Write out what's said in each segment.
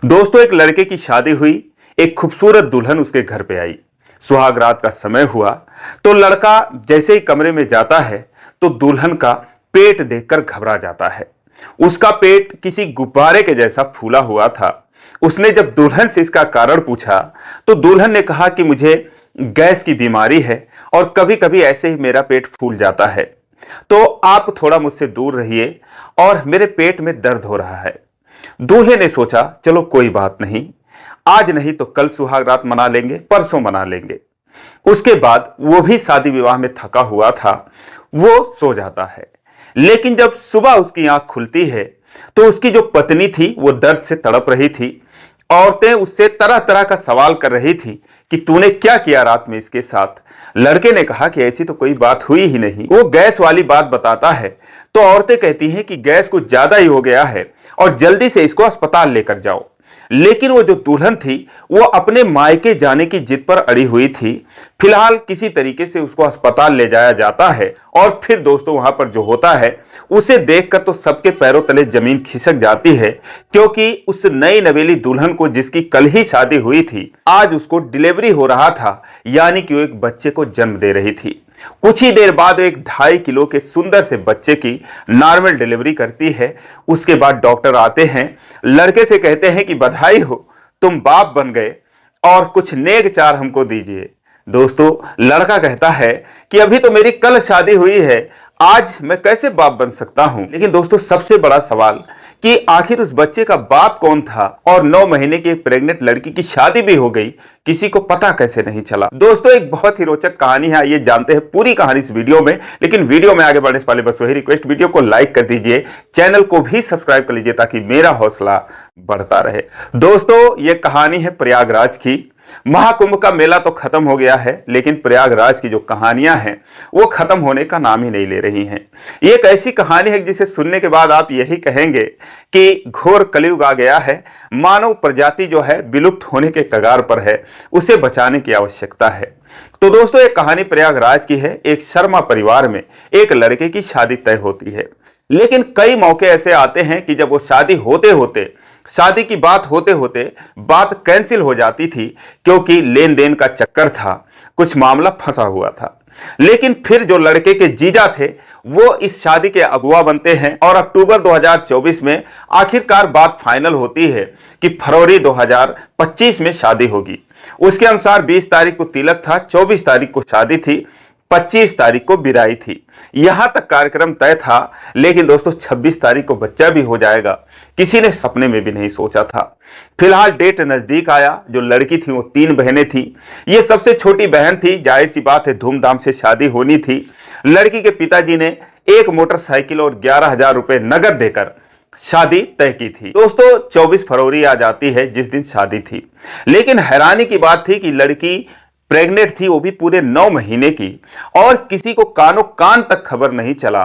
दोस्तों, एक लड़के की शादी हुई। एक खूबसूरत दुल्हन उसके घर पे आई। सुहाग रात का समय हुआ तो लड़का जैसे ही कमरे में जाता है तो दुल्हन का पेट देखकर घबरा जाता है। उसका पेट किसी गुब्बारे के जैसा फूला हुआ था। उसने जब दुल्हन से इसका कारण पूछा तो दुल्हन ने कहा कि मुझे गैस की बीमारी है और कभी कभी ऐसे ही मेरा पेट फूल जाता है, तो आप थोड़ा मुझसे दूर रहिए और मेरे पेट में दर्द हो रहा है। दूल्हे ने सोचा, चलो कोई बात नहीं, आज नहीं तो कल सुहाग रात मना लेंगे, परसों मना लेंगे। उसके बाद वो भी शादी विवाह में थका हुआ था, वो सो जाता है। लेकिन जब सुबह उसकी आंख खुलती है तो उसकी जो पत्नी थी वो दर्द से तड़प रही थी। औरतें उससे तरह तरह का सवाल कर रही थी कि तूने क्या किया रात में इसके साथ। लड़के ने कहा कि ऐसी तो कोई बात हुई ही नहीं। वो गैस वाली बात बताता है तो औरतें कहती हैं कि गैस कुछ ज्यादा ही हो गया है और जल्दी से इसको अस्पताल लेकर जाओ। लेकिन वो जो दुल्हन थी वो अपने मायके जाने की जिद पर अड़ी हुई थी। फिलहाल किसी तरीके से उसको अस्पताल ले जाया जाता है और फिर दोस्तों वहां पर जो होता है उसे देखकर तो सबके पैरों तले जमीन खिसक जाती है, क्योंकि उस नई नवेली दुल्हन को जिसकी कल ही शादी हुई थी, आज उसको डिलीवरी हो रहा था, यानी कि वो एक बच्चे को जन्म दे रही थी। कुछ ही देर बाद एक 2.5 किलो के सुंदर से बच्चे की नॉर्मल डिलीवरी करती है। उसके बाद डॉक्टर आते हैं, लड़के से कहते हैं कि बधाई हो, तुम बाप बन गए और कुछ नेक चार हमको दीजिए। दोस्तों, लड़का कहता है कि अभी तो मेरी कल शादी हुई है, आज मैं कैसे बाप बन सकता हूं। लेकिन दोस्तों, सबसे बड़ा सवाल कि आखिर उस बच्चे का बाप कौन था, और 9 महीने की एक प्रेग्नेंट लड़की की शादी भी हो गई, किसी को पता कैसे नहीं चला। दोस्तों, एक बहुत ही रोचक कहानी है, आइए जानते हैं पूरी कहानी इस वीडियो में। लेकिन वीडियो में आगे बढ़ने से पहले बस वही रिक्वेस्ट, वीडियो को लाइक कर दीजिए, चैनल को भी सब्सक्राइब कर लीजिए ताकि मेरा हौसला बढ़ता रहे। दोस्तों, ये कहानी है प्रयागराज की। महाकुंभ का मेला तो खत्म हो गया है, लेकिन प्रयागराज की जो कहानियां हैं वो खत्म होने का नाम ही नहीं ले रही हैं। ये एक ऐसी कहानी है जिसे सुनने के बाद आप यही कहेंगे कि घोर कलयुग आ गया है, मानव प्रजाति जो है विलुप्त होने के कगार पर है, उसे बचाने की आवश्यकता है। तो दोस्तों, एक कहानी प्रयागराज की है। एक शर्मा परिवार में एक लड़के की शादी तय होती है, लेकिन कई मौके ऐसे आते हैं कि जब वो शादी की बात होते होते बात कैंसिल हो जाती थी, क्योंकि लेन देन का चक्कर था, कुछ मामला फंसा हुआ था। लेकिन फिर जो लड़के के जीजा थे वो इस शादी के अगुआ बनते हैं और अक्टूबर 2024 में आखिरकार बात फाइनल होती है कि फरवरी 2025 में शादी होगी। उसके अनुसार 20 तारीख को तिलक था, 24 तारीख को शादी थी, 25 तारीख को विदाई थी। यहां तक कार्यक्रम तय था। लेकिन दोस्तों, 26 तारीख को बच्चा भी हो जाएगा, किसी ने सपने में भी नहीं सोचा था। फिलहाल डेट नजदीक आया। जो लड़की थी वो 3 बहनें थी, ये सबसे छोटी बहन थी। जाहिर सी बात है, धूमधाम से शादी होनी थी। लड़की के पिताजी ने एक मोटरसाइकिल और 11,000 रुपए नगद देकर शादी तय की थी। दोस्तों, 24 फरवरी आ जाती है जिस दिन शादी थी। लेकिन हैरानी की बात थी कि लड़की प्रेग्नेंट थी, वो भी पूरे 9 महीने की, और किसी को कानो कान तक खबर नहीं चला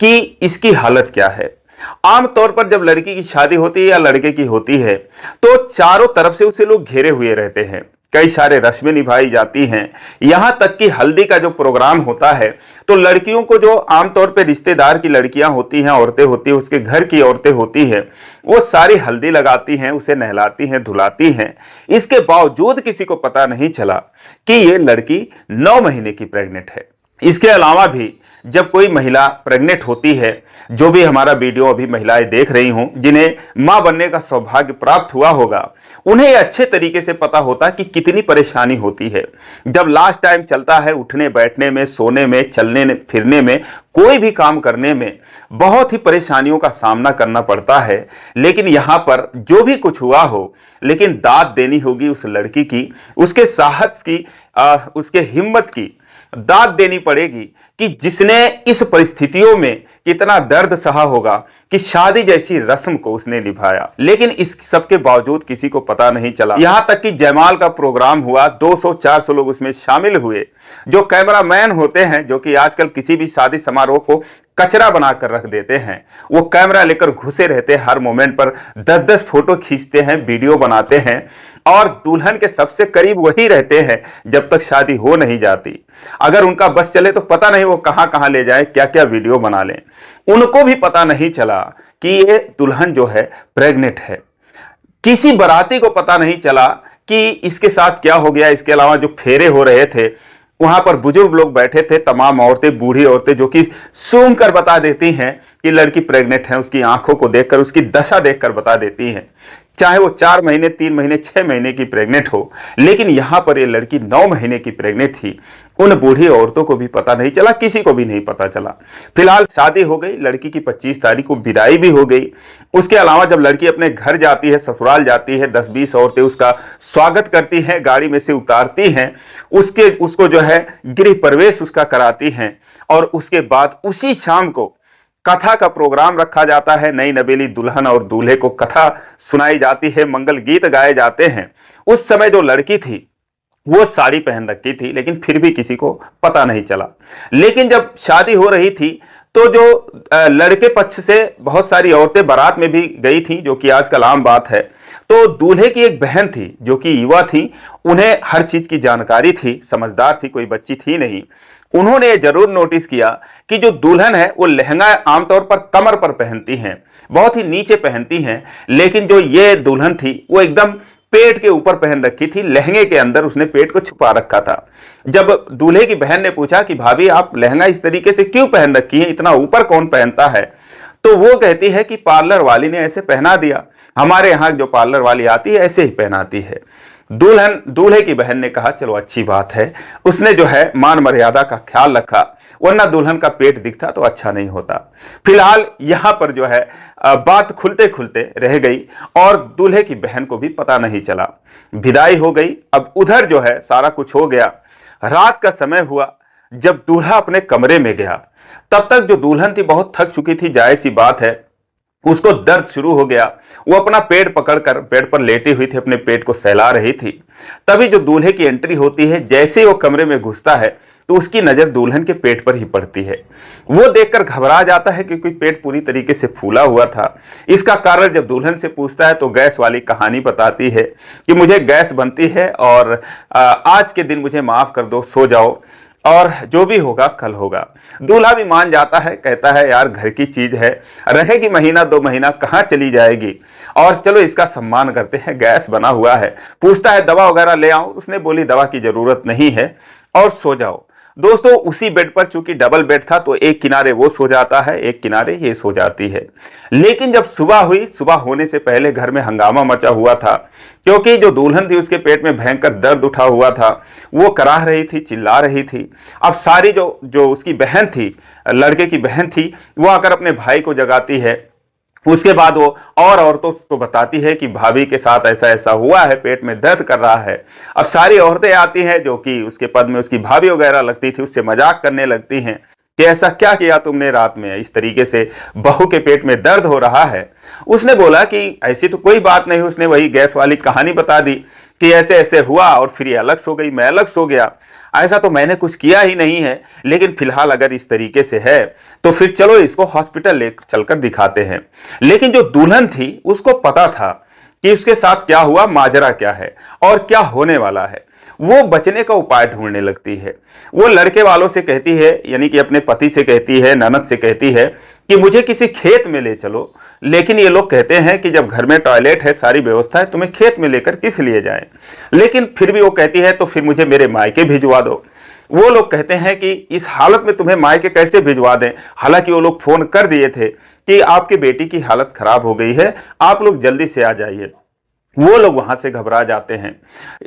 कि इसकी हालत क्या है। आमतौर पर जब लड़की की शादी होती है या लड़के की होती है तो चारों तरफ से उसे लोग घेरे हुए रहते हैं, कई सारे रस्में निभाई जाती हैं, यहां तक कि हल्दी का जो प्रोग्राम होता है तो लड़कियों को, जो आमतौर पे रिश्तेदार की लड़कियां होती हैं, औरतें होती हैं, उसके घर की औरतें होती हैं, वो सारी हल्दी लगाती हैं, उसे नहलाती हैं, धुलाती हैं। इसके बावजूद किसी को पता नहीं चला कि ये लड़की 9 महीने की प्रेग्नेंट है। इसके अलावा भी जब कोई महिला प्रेग्नेंट होती है, जो भी हमारा वीडियो अभी महिलाएं देख रही हों जिन्हें मां बनने का सौभाग्य प्राप्त हुआ होगा, उन्हें अच्छे तरीके से पता होता कि कितनी परेशानी होती है। जब लास्ट टाइम चलता है, उठने बैठने में, सोने में, चलने फिरने में, कोई भी काम करने में बहुत ही परेशानियों का सामना करना पड़ता है। लेकिन यहां पर जो भी कुछ हुआ हो, लेकिन दाद देनी होगी उस लड़की की, उसके साहस की, उसके हिम्मत की दाद देनी पड़ेगी कि जिसने इस परिस्थितियों में कितना दर्द सहा होगा कि शादी जैसी रस्म को उसने निभाया। लेकिन इस सब के बावजूद किसी को पता नहीं चला। यहां तक कि जयमाल का प्रोग्राम हुआ, 200-400 लोग उसमें शामिल हुए। जो कैमरामैन होते हैं, जो कि आजकल किसी भी शादी समारोह को कचरा बनाकर रख देते हैं, वो कैमरा लेकर घुसे रहते हैं, हर मोमेंट पर 10-10 फोटो खींचते हैं, वीडियो बनाते हैं, और दुल्हन के सबसे करीब वही रहते हैं जब तक शादी हो नहीं जाती। अगर उनका बस चले तो पता नहीं वो कहां कहां ले जाए, क्या क्या वीडियो बना लें। उनको भी पता नहीं चला कि ये दुल्हन जो है प्रेग्नेंट है। किसी बाराती को पता नहीं चला कि इसके साथ क्या हो गया। इसके अलावा जो फेरे हो रहे थे वहां पर बुजुर्ग लोग बैठे थे, तमाम औरतें, बूढ़ी औरतें, जो कि सूंघ कर बता देती हैं कि लड़की प्रेग्नेंट है। उसकी आंखों को देखकर, उसकी दशा देखकर बता देती हैं, चाहे वो 4 महीने, 3 महीने, 6 महीने की प्रेग्नेंट हो। लेकिन यहां पर ये लड़की 9 महीने की प्रेग्नेंट थी। उन बूढ़ी औरतों को भी पता नहीं चला, किसी को भी नहीं पता चला। फिलहाल शादी हो गई, लड़की की 25 तारीख को विदाई भी हो गई। उसके अलावा जब लड़की अपने घर जाती है, ससुराल जाती है, 10-20 औरतें उसका स्वागत करती हैं, गाड़ी में से उतारती हैं, उसको जो है गृह प्रवेश उसका कराती हैं। और उसके बाद उसी शाम को कथा का प्रोग्राम रखा जाता है। नई नवेली दुल्हन और दूल्हे को कथा सुनाई जाती है, मंगल गीत गाए जाते हैं। उस समय जो लड़की थी वो साड़ी पहन रखी थी, लेकिन फिर भी किसी को पता नहीं चला। लेकिन जब शादी हो रही थी तो जो लड़के पक्ष से बहुत सारी औरतें बारात में भी गई थी, जो कि आजकल आम बात है। तो दूल्हे की एक बहन थी जो कि युवा थी, उन्हें हर चीज की जानकारी थी, समझदार थी, कोई बच्ची थी नहीं। उन्होंने ये जरूर नोटिस किया कि जो दुल्हन है वो लहंगा आमतौर पर कमर पर पहनती हैं, बहुत ही नीचे पहनती हैं, लेकिन जो ये दुल्हन थी वो एकदम पेट के ऊपर पहन रखी थी। लहंगे के अंदर उसने पेट को छुपा रखा था। जब दूल्हे की बहन ने पूछा कि भाभी आप लहंगा इस तरीके से क्यों पहन रखी है, इतना ऊपर कौन पहनता है, तो वो कहती है कि पार्लर वाली ने ऐसे पहना दिया, हमारे यहाँ जो पार्लर वाली आती है ऐसे ही पहनाती है। दूल्हे की बहन ने कहा चलो अच्छी बात है, उसने जो है मान मर्यादा का ख्याल रखा, वरना दुल्हन का पेट दिखता तो अच्छा नहीं होता। फिलहाल यहां पर जो है बात खुलते खुलते रह गई और दूल्हे की बहन को भी पता नहीं चला। विदाई हो गई। अब उधर जो है सारा कुछ हो गया। रात का समय हुआ, जब दूल्हा अपने कमरे में गया, तब तक जो दुल्हन थी बहुत थक चुकी थी, जाहिर सी बात है, उसको दर्द शुरू हो गया। वो अपना पेट पकड़कर बेड पर लेटी हुई थी, अपने पेट को सहला रही थी। तभी जो दूल्हे की एंट्री होती है, जैसे ही वो कमरे में घुसता है तो उसकी नजर दुल्हन के पेट पर ही पड़ती है। वो देखकर घबरा जाता है क्योंकि पेट पूरी तरीके से फूला हुआ था। इसका कारण जब दुल्हन से पूछता है तो गैस वाली कहानी बताती है कि मुझे गैस बनती है और आज के दिन मुझे माफ कर दो, सो जाओ और जो भी होगा कल होगा। दूल्हा भी मान जाता है, कहता है यार घर की चीज है, रहेगी महीना 2 महीना, कहाँ चली जाएगी, और चलो इसका सम्मान करते हैं, गैस बना हुआ है। पूछता है दवा वगैरह ले आऊं, उसने बोली दवा की जरूरत नहीं है और सो जाओ। दोस्तों उसी बेड पर, चूंकि डबल बेड था तो एक किनारे वो सो जाता है, एक किनारे ये सो जाती है। लेकिन जब सुबह हुई, सुबह होने से पहले घर में हंगामा मचा हुआ था, क्योंकि जो दुल्हन थी उसके पेट में भयंकर दर्द उठा हुआ था। वो कराह रही थी, चिल्ला रही थी। अब सारी जो उसकी बहन थी, लड़के की बहन थी, वो आकर अपने भाई को जगाती है। उसके बाद वो और औरतों को बताती है कि भाभी के साथ ऐसा ऐसा हुआ है, पेट में दर्द कर रहा है। अब सारी औरतें आती हैं जो कि उसके पद में उसकी भाभी वगैरह लगती थी, उससे मजाक करने लगती हैं कि ऐसा क्या किया तुमने रात में, इस तरीके से बहू के पेट में दर्द हो रहा है। उसने बोला कि ऐसी तो कोई बात नहीं। उसने वही गैस वाली कहानी बता दी कि ऐसे ऐसे हुआ और फिर ये अलग सो गई, मैं अलग सो गया, ऐसा तो मैंने कुछ किया ही नहीं है। लेकिन फिलहाल अगर इस तरीके से है तो फिर चलो इसको हॉस्पिटल ले चलकर दिखाते हैं। लेकिन जो दुल्हन थी उसको पता था कि उसके साथ क्या हुआ, माजरा क्या है और क्या होने वाला है। वो बचने का उपाय ढूंढने लगती है। वो लड़के वालों से कहती है, यानी कि अपने पति से कहती है, ननद से कहती है कि मुझे किसी खेत में ले चलो। लेकिन ये लोग कहते हैं कि जब घर में टॉयलेट है, सारी व्यवस्था है, तुम्हें खेत में लेकर किस लिए जाए। लेकिन फिर भी वो कहती है तो फिर मुझे मेरे मायके भिजवा दो। वो लोग कहते हैं कि इस हालत में तुम्हें मायके कैसे भिजवा दें। हालांकि वो लोग फोन कर दिए थे कि आपकी बेटी की हालत खराब हो गई है, आप लोग जल्दी से आ जाइए। वो लोग वहां से घबरा जाते हैं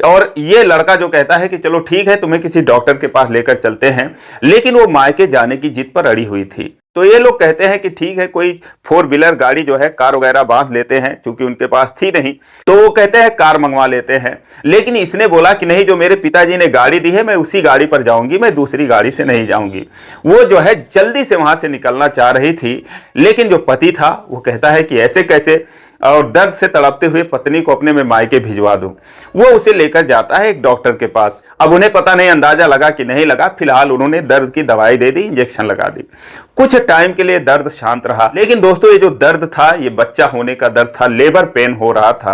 और ये लड़का जो कहता है कि चलो ठीक है, तुम्हें किसी डॉक्टर के पास लेकर चलते हैं। लेकिन वो मायके जाने की जिद पर अड़ी हुई थी। तो ये लोग कहते हैं कि ठीक है, कोई 4 व्हीलर गाड़ी जो है, कार वगैरह बांध लेते हैं, क्योंकि उनके पास थी नहीं। तो वो कहते हैं कार मंगवा लेते हैं। लेकिन इसने बोला कि नहीं, जो मेरे पिताजी ने गाड़ी दी है मैं उसी गाड़ी पर जाऊंगी, मैं दूसरी गाड़ी से नहीं जाऊंगी। वो जो है जल्दी से वहां से निकलना चाह रही थी। लेकिन जो पति था वो कहता है कि ऐसे कैसे, और दर्द से तड़पते हुए पत्नी को अपने में मायके भिजवा दूं। वो उसे लेकर जाता है एक डॉक्टर के पास। अब उन्हें पता नहीं अंदाजा लगा कि नहीं लगा। फिलहाल उन्होंने दर्द की दवाई दे दी, इंजेक्शन लगा दी। कुछ टाइम के लिए दर्द शांत रहा। लेकिन दोस्तों ये जो दर्द था, ये बच्चा होने का दर्द था, लेबर पेन हो रहा था,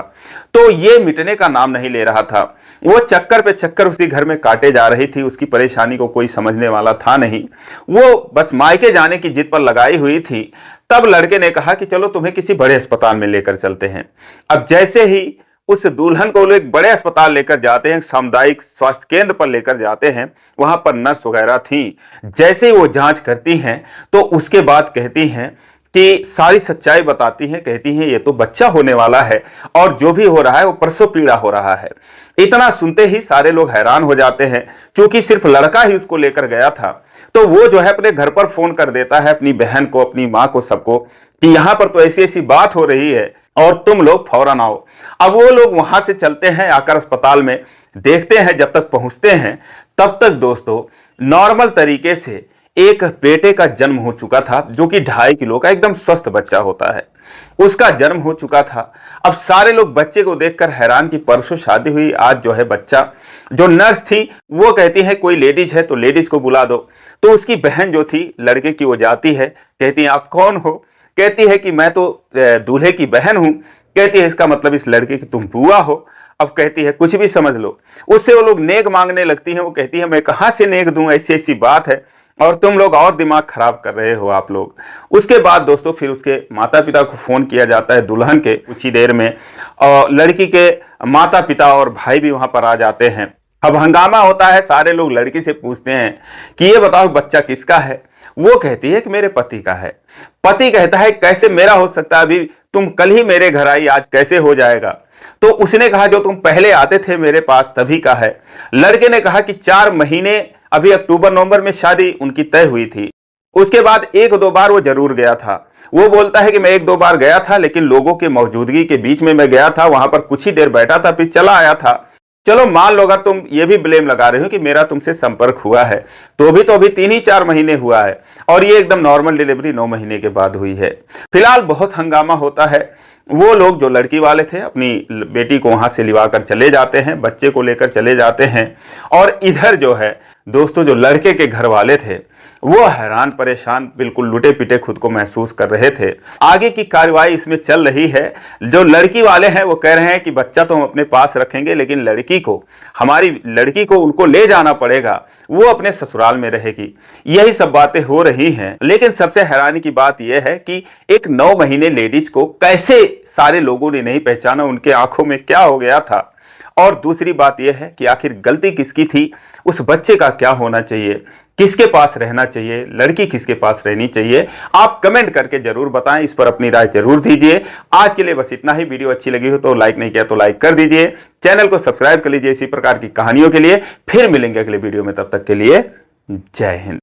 तो ये मिटने का नाम नहीं ले रहा था। वो चक्कर पे चक्कर उसी घर में काटे जा रही थी। उसकी परेशानी को कोई समझने वाला था नहीं। वो बस मायके जाने की जिद पर लगाई हुई थी। तब लड़के ने कहा कि चलो तुम्हें किसी बड़े अस्पताल में लेकर चलते हैं। अब जैसे ही उस दुल्हन को लोग बड़े अस्पताल लेकर जाते हैं, सामुदायिक स्वास्थ्य केंद्र पर लेकर जाते हैं। वहां पर नर्स वगैरह थी। जैसे ही वो जांच करती हैं तो उसके बाद कहती हैं कि सारी सच्चाई बताती हैं, कहती हैं ये तो बच्चा होने वाला है और जो भी हो रहा है वो प्रसव पीड़ा हो रहा है। इतना सुनते ही सारे लोग हैरान हो जाते हैं, क्योंकि सिर्फ लड़का ही उसको लेकर गया था। तो वो जो है अपने घर पर फोन कर देता है अपनी बहन को, अपनी माँ को, सबको, कि यहां पर तो ऐसी ऐसी बात हो रही है और तुम लोग फौरन आओ। अब वो लोग वहां से चलते हैं, आकर अस्पताल में देखते हैं। जब तक पहुंचते हैं तब तक दोस्तों नॉर्मल तरीके से एक बेटे का जन्म हो चुका था, जो कि 2.5 किलो का एकदम स्वस्थ बच्चा होता है, उसका जन्म हो चुका था। अब सारे लोग बच्चे को देखकर हैरान कि परसों शादी हुई, आज जो है बच्चा। जो नर्स थी वो कहती है कोई लेडीज है तो लेडीज को बुला दो। तो उसकी बहन जो थी लड़के की, वो जाती है, कहती है आप कौन हो? कहती है कि मैं तो दूल्हे की बहन हूं। कहती है इसका मतलब इस लड़के की तुम बुआ हो। अब कहती है कुछ भी समझ लो। उससे वो लोग नेक मांगने लगती हैं। वो कहती है मैं कहां से नेक दूं, ऐसी ऐसी बात है और तुम लोग और दिमाग खराब कर रहे हो आप लोग। उसके बाद दोस्तों फिर उसके माता पिता को फोन किया जाता है दुल्हन के कुछ ही देर में, और लड़की के माता पिता और भाई भी वहां पर आ जाते हैं। अब हंगामा होता है, सारे लोग लड़की से पूछते हैं कि ये बताओ बच्चा किसका है? वो कहती है कि मेरे पति का है। पति कहता है कैसे मेरा हो सकता है, अभी तुम कल ही मेरे घर आई, आज कैसे हो जाएगा? तो उसने कहा जो तुम पहले आते थे मेरे पास तभी का है। लड़के ने कहा कि 4 महीने, अभी अक्टूबर नवंबर में शादी उनकी तय हुई थी। उसके बाद 1-2 बार वो जरूर गया था। वो बोलता है कि मैं 1-2 बार गया था, लेकिन लोगों के मौजूदगी के बीच में मैं गया था, वहां पर कुछ ही देर बैठा था, फिर चला आया था। चलो मान लो अगर तुम ये भी ब्लेम लगा रहे हो कि मेरा तुमसे संपर्क हुआ है, तो भी 3 ही 4 महीने हुआ है और ये एकदम नॉर्मल डिलीवरी 9 महीने के बाद हुई है। फिलहाल बहुत हंगामा होता है। वो लोग जो लड़की वाले थे अपनी बेटी को वहां से लिवा कर चले जाते हैं, बच्चे को लेकर चले जाते हैं। और इधर जो है दोस्तों जो लड़के के घर वाले थे वो हैरान परेशान, बिल्कुल लुटे पिटे खुद को महसूस कर रहे थे। आगे की कार्रवाई इसमें चल रही है। जो लड़की वाले हैं वो कह रहे हैं कि बच्चा तो हम अपने पास रखेंगे, लेकिन लड़की को, हमारी लड़की को उनको ले जाना पड़ेगा, वो अपने ससुराल में रहेगी। यही सब बातें हो रही हैं। लेकिन सबसे हैरानी की बात यह है कि एक 9 महीने लेडीज को कैसे सारे लोगों ने नहीं पहचाना, उनके आंखों में क्या हो गया था। और दूसरी बात यह है कि आखिर गलती किसकी थी, उस बच्चे का क्या होना चाहिए, किसके पास रहना चाहिए, लड़की किसके पास रहनी चाहिए? आप कमेंट करके जरूर बताएं, इस पर अपनी राय जरूर दीजिए। आज के लिए बस इतना ही। वीडियो अच्छी लगी हो तो लाइक नहीं किया तो लाइक कर दीजिए, चैनल को सब्सक्राइब कर लीजिए इसी प्रकार की कहानियों के लिए। फिर मिलेंगे अगले वीडियो में, तब तक के लिए जय हिंद।